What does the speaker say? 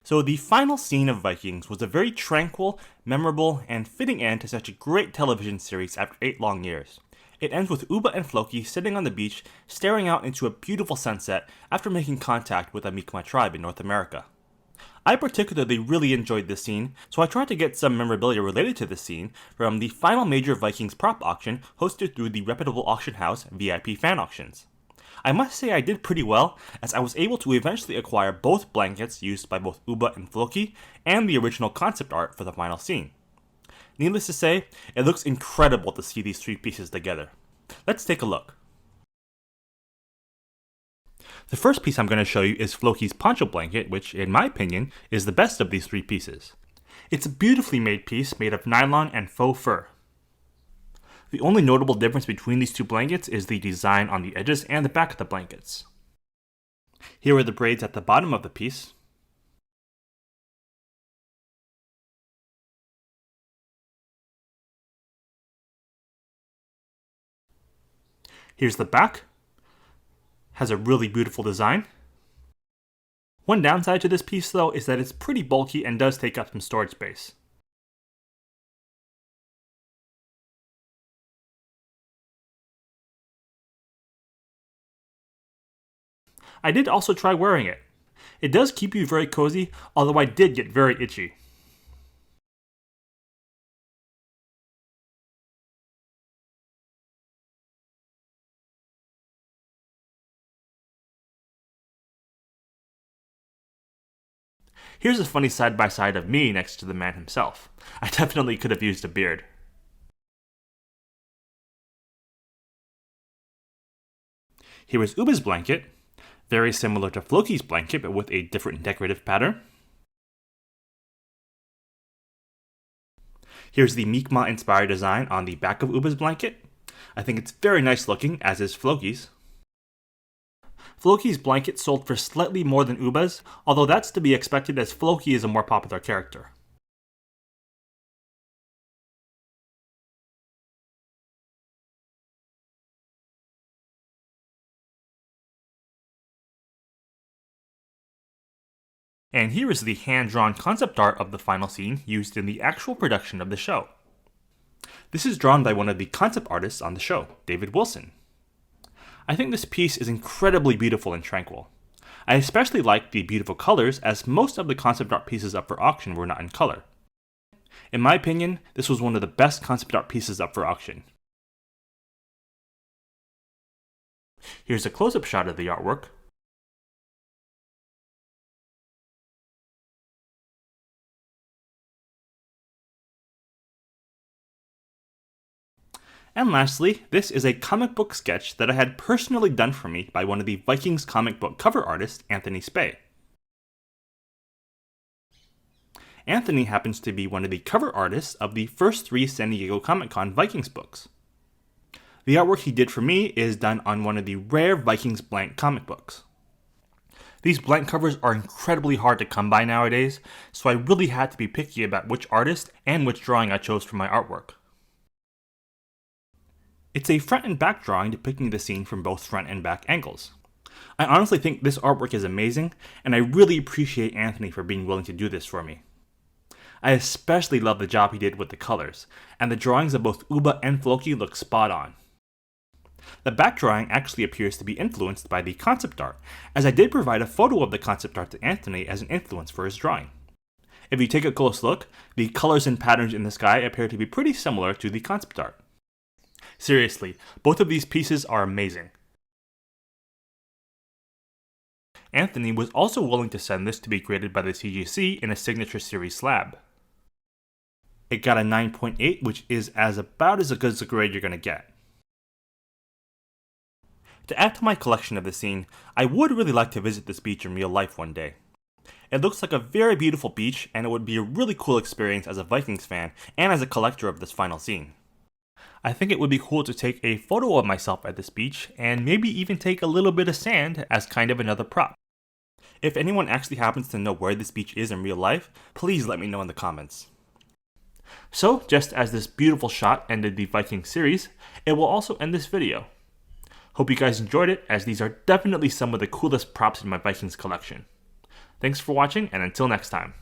So the final scene of Vikings was a very tranquil, memorable, and fitting end to such a great television series after 8 long years. It ends with Ubba and Floki sitting on the beach, staring out into a beautiful sunset after making contact with a Mi'kmaq tribe in North America. I particularly really enjoyed this scene, so I tried to get some memorabilia related to this scene from the final major Vikings prop auction hosted through the reputable auction house VIP Fan Auctions. I must say I did pretty well, as I was able to eventually acquire both blankets used by both Ubba and Floki, and the original concept art for the final scene. Needless to say, it looks incredible to see these 3 pieces together. Let's take a look. The first piece I'm going to show you is Floki's poncho blanket, which, in my opinion, is the best of these 3 pieces. It's a beautifully made piece made of nylon and faux fur. The only notable difference between these 2 blankets is the design on the edges and the back of the blankets. Here are the braids at the bottom of the piece. Here's the back. Has a really beautiful design. One downside to this piece though is that it's pretty bulky and does take up some storage space. I did also try wearing it. It does keep you very cozy, although I did get very itchy. Here's a funny side-by-side of me next to the man himself. I definitely could have used a beard. Here is Ubba's blanket, very similar to Floki's blanket but with a different decorative pattern. Here's the Mi'kmaq inspired design on the back of Ubba's blanket. I think it's very nice looking, as is Floki's. Floki's blanket sold for slightly more than Ubba's, although that's to be expected as Floki is a more popular character. And here is the hand-drawn concept art of the final scene used in the actual production of the show. This is drawn by one of the concept artists on the show, David Wilson. I think this piece is incredibly beautiful and tranquil. I especially like the beautiful colors, as most of the concept art pieces up for auction were not in color. In my opinion, this was one of the best concept art pieces up for auction. Here's a close-up shot of the artwork. And lastly, this is a comic book sketch that I had personally done for me by one of the Vikings comic book cover artists, Anthony Spey. Anthony happens to be one of the cover artists of the first 3 San Diego Comic-Con Vikings books. The artwork he did for me is done on one of the rare Vikings blank comic books. These blank covers are incredibly hard to come by nowadays, so I really had to be picky about which artist and which drawing I chose for my artwork. It's a front and back drawing depicting the scene from both front and back angles. I honestly think this artwork is amazing, and I really appreciate Anthony for being willing to do this for me. I especially love the job he did with the colors, and the drawings of both Ubba and Floki look spot on. The back drawing actually appears to be influenced by the concept art, as I did provide a photo of the concept art to Anthony as an influence for his drawing. If you take a close look, the colors and patterns in the sky appear to be pretty similar to the concept art. Seriously, both of these pieces are amazing. Anthony was also willing to send this to be graded by the CGC in a signature series slab. It got a 9.8, which is about as good as a grade you're going to get. To add to my collection of the scene, I would really like to visit this beach in real life one day. It looks like a very beautiful beach, and it would be a really cool experience as a Vikings fan and as a collector of this final scene. I think it would be cool to take a photo of myself at this beach, and maybe even take a little bit of sand as kind of another prop. If anyone actually happens to know where this beach is in real life, please let me know in the comments. So, just as this beautiful shot ended the Vikings series, it will also end this video. Hope you guys enjoyed it, as these are definitely some of the coolest props in my Vikings collection. Thanks for watching, and until next time.